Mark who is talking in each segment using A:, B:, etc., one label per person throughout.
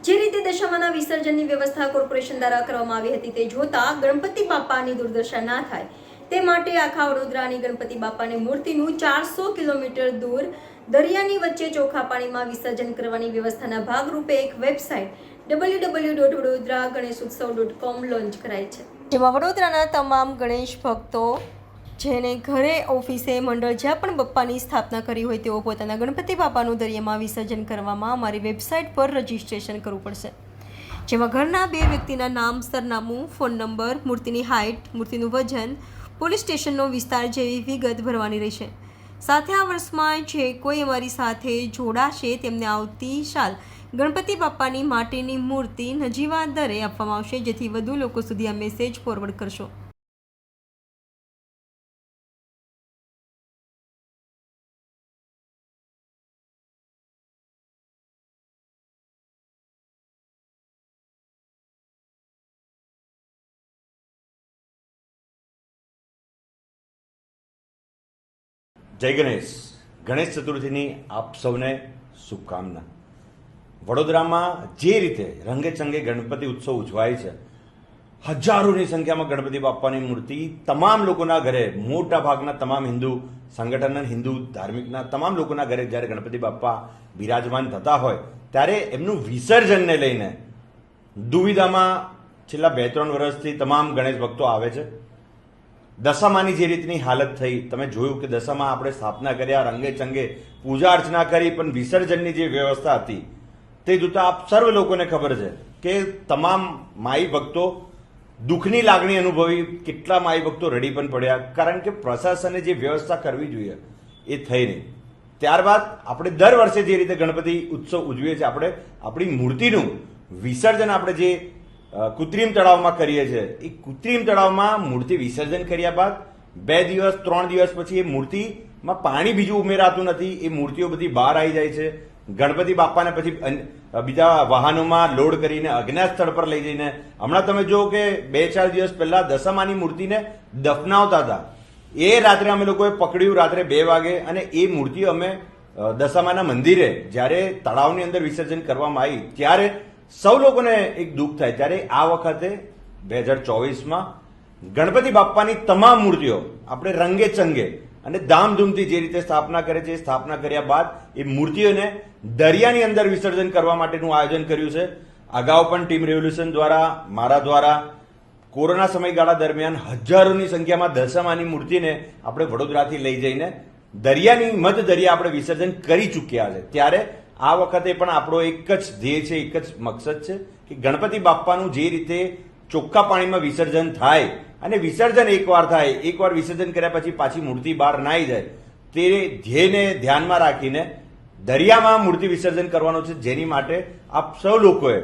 A: જે રીતે દશામાના વિસર્જનની વ્યવસ્થા કોર્પોરેશન દ્વારા કરવામાં આવી હતી તે જોતા ગણપતિ બાપાની દુર્દશા ના થાય તે માટે આખા વડોદરાની ગણપતિ બાપાની મૂર્તિનું 400 કિલોમીટર દૂર દરિયાની વચ્ચે ચોખ્ખા પાણીમાં વિસર્જન કરવાની વ્યવસ્થાના ભાગરૂપે એક વેબસાઇટ www.vadodaraganeshutsav.com લોન્ચ કરાઈ છે, જેમાં વડોદરાના તમામ ગણેશ ભક્તો જેને ઘરે ઓફિસે મંડળ જ્યાં પણ બપ્પાની સ્થાપના કરી હોય તેઓ પોતાના ગણપતિ બાપાનું દરિયામાં વિસર્જન કરવામાં અમારી વેબસાઇટ પર રજીસ્ટ્રેશન કરવું પડશે, જેમાં ઘરના 2 વ્યક્તિના નામ, સરનામું, ફોન નંબર, મૂર્તિની હાઇટ, મૂર્તિનું વજન, પોલીસ સ્ટેશનનો વિસ્તાર જેવી વિગત ભરવાની રહેશે. સાથે આ વર્ષમાં જે કોઈ અમારી સાથે જોડાશે તેમને આવતી સાલ ગણપતિ બાપાની માટીની મૂર્તિ નજીવા દરે આપવામાં આવશે, જેથી વધુ લોકો સુધી આ મેસેજ ફોરવર્ડ કરશો.
B: જય ગણેશ. ગણેશ ચતુર્થીની આપ સૌને શુભકામના. વડોદરામાં જે રીતે રંગેચંગે ગણપતિ ઉત્સવ ઉજવાય છે, હજારોની સંખ્યામાં ગણપતિ બાપાની મૂર્તિ તમામ લોકોના ઘરે, મોટા ભાગના તમામ હિન્દુ સંગઠન, હિન્દુ ધાર્મિકના તમામ લોકોના ઘરે જ્યારે ગણપતિ બાપા બિરાજમાન થતા હોય ત્યારે એમનું વિસર્જનને લઈને દુવિધામાં છેલ્લા 2-3 વર્ષથી તમામ ગણેશ ભક્તો આવે છે. દશામાની જે રીતની હાલત થઈ, તમે જોયું કે દશામાં આપણે સ્થાપના કર્યા, રંગે ચંગે પૂજા અર્ચના કરી, પણ વિસર્જનની જે વ્યવસ્થા હતી તે જોતા આપ સર્વ લોકોને ખબર છે કે તમામ માઈ ભક્તો દુઃખની લાગણી અનુભવી, કેટલા માઈ ભક્તો રડી પણ પડ્યા, કારણ કે પ્રશાસને જે વ્યવસ્થા કરવી જોઈએ એ થઈ નહીં. ત્યારબાદ આપણે દર વર્ષે જે રીતે ગણપતિ ઉત્સવ ઉજવીએ છીએ, આપણે આપણી મૂર્તિનું વિસર્જન આપણે જે કૃત્રિમ તળાવમાં કરીએ છીએ, એ કૃત્રિમ તળાવમાં મૂર્તિ વિસર્જન કર્યા બાદ 2 દિવસ 3 દિવસ પછી એ મૂર્તિમાં પાણી બીજું ઉમેરાતું નથી, એ મૂર્તિઓ બધી બહાર આવી જાય છે. ગણપતિ બાપાને પછી બીજા વાહનોમાં લોડ કરીને અજ્ઞાત સ્થળ પર લઈ જઈને, હમણાં તમે જો કે 2-4 દિવસ પહેલા દશામાની મૂર્તિને દફનાવતા હતા, એ રાત્રે અમે લોકોએ પકડ્યું રાત્રે 2 વાગે, અને એ મૂર્તિઓ અમે દશામાના મંદિરે જ્યારે તળાવની અંદર વિસર્જન કરવામાં આવી ત્યારે સૌ લોકોને એક દુઃખ થાય. ત્યારે આ વખતે 2024માં ગણપતિ બાપાની તમામ મૂર્તિઓ આપણે રંગે ચંગે અને ધામધૂમથી જે રીતે સ્થાપના કરે છે, સ્થાપના કર્યા બાદ એ મૂર્તિઓને દરિયાની અંદર વિસર્જન કરવા માટેનું આયોજન કર્યું છે. અગાઉ પણ ટીમ રેવોલ્યુશન દ્વારા, મારા દ્વારા કોરોના સમયગાળા દરમિયાન હજારોની સંખ્યામાં દશામાની મૂર્તિને આપણે વડોદરાથી લઈ જઈને દરિયાની મધ દરિયા આપણે વિસર્જન કરી ચૂક્યા છે. ત્યારે આ વખતે પણ આપણો એક જ ધ્યેય છે, એક જ મકસદ છે કે ગણપતિ બાપાનું જે રીતે ચોખ્ખા પાણીમાં વિસર્જન થાય, અને વિસર્જન એકવાર થાય, એકવાર વિસર્જન કર્યા પછી પાછી મૂર્તિ બહાર ના આવી જાય, તે ધ્યેયને ધ્યાનમાં રાખીને દરિયામાં મૂર્તિ વિસર્જન કરવાનું છે, જેની માટે આપ સૌ લોકોએ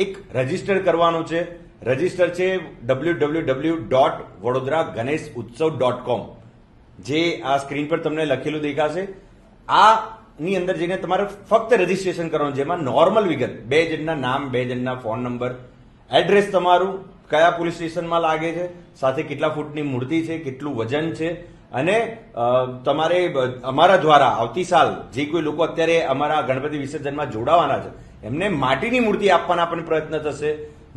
B: એક રજીસ્ટર કરવાનું છે. રજીસ્ટર છે www.vadodaraganeshutsav.com, જે આ સ્ક્રીન પર તમને લખેલું દેખાશે. આ ની અંદર જઈને તમારે ફક્ત રજીસ્ટ્રેશન કરવાનું, જેમાં નોર્મલ વિગત 2 જણના નામ, 2 જણના ફોન નંબર, એડ્રેસ તમારું, કયા પોલીસ સ્ટેશનમાં લાગે છે, સાથે કેટલા ફૂટની મૂર્તિ છે, કેટલું વજન છે, અને તમારે અમારા દ્વારા આવતી સાલ જે કોઈ લોકો અત્યારે અમારા ગણપતિ વિસર્જનમાં જોડાવાના છે એમને માટીની મૂર્તિ આપવાના પણ પ્રયત્ન થશે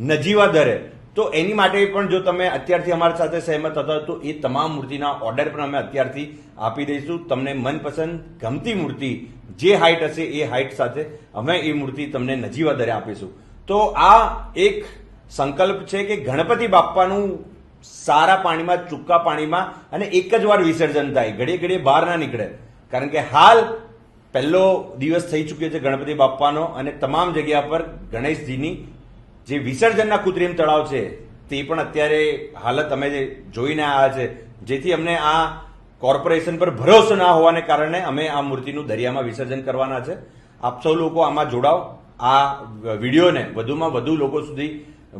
B: નજીવા દરે. તો એની માટે પણ જો તમે અત્યારથી અમારી સાથે સહેમત થતા હોય તો એ તમામ મૂર્તિના ઓર્ડર પણ અમે અત્યારથી આપી દઈશું. તમને મનપસંદ ગમતી મૂર્તિ જે હાઇટ હશે એ હાઇટ સાથે અમે એ મૂર્તિ તમને નજીવા દરે આપીશું. તો આ એક સંકલ્પ છે કે ગણપતિ બાપાનું સારા પાણીમાં, ચોખ્ખા પાણીમાં અને એક જ વાર વિસર્જન થાય, ઘડીએ ઘડીએ બહાર ના નીકળે. કારણ કે હાલ પહેલો દિવસ થઈ ચૂક્યો છે ગણપતિ બાપાનો, અને તમામ જગ્યા પર ગણેશજીની જે વિસર્જનના કૃત્રિમ તળાવ છે તે પણ અત્યારે હાલત અમે જોઈને આવ્યા છે, જેથી અમને આ કોર્પોરેશન પર ભરોસો ના હોવાને કારણે અમે આ મૂર્તિનું દરિયામાં વિસર્જન કરવાના છે. આપ સૌ લોકો આમાં જોડાઓ, આ વિડીયોને વધુમાં વધુ લોકો સુધી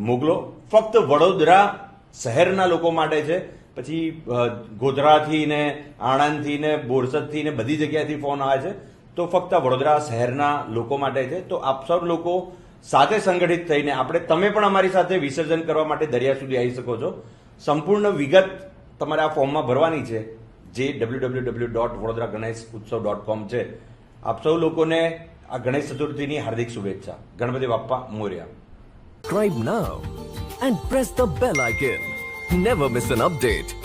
B: મોકલો. ફક્ત વડોદરા શહેરના લોકો માટે છે, પછી ગોધરાથી ને આણંદથી ને બોરસદથી ને બધી જગ્યાએથી ફોન આવે છે, તો ફક્ત વડોદરા શહેરના લોકો માટે છે. તો આપ સૌ લોકો સાથે સંગઠિત થઈને તમે પણ અમારી સાથે વિસર્જન કરવા માટે દરિયા સુધી આવી શકો છો. સંપૂર્ણ વિગત તમારે આ ફોર્મમાં ભરવાની છે, જે www.vadodaraganeshutsav.com છે. આપ સૌ લોકોને આ ગણેશ ચતુર્થીની હાર્દિક શુભેચ્છા. Ganpati Bappa Morya.
C: Subscribe now and press the bell icon. Never miss an update.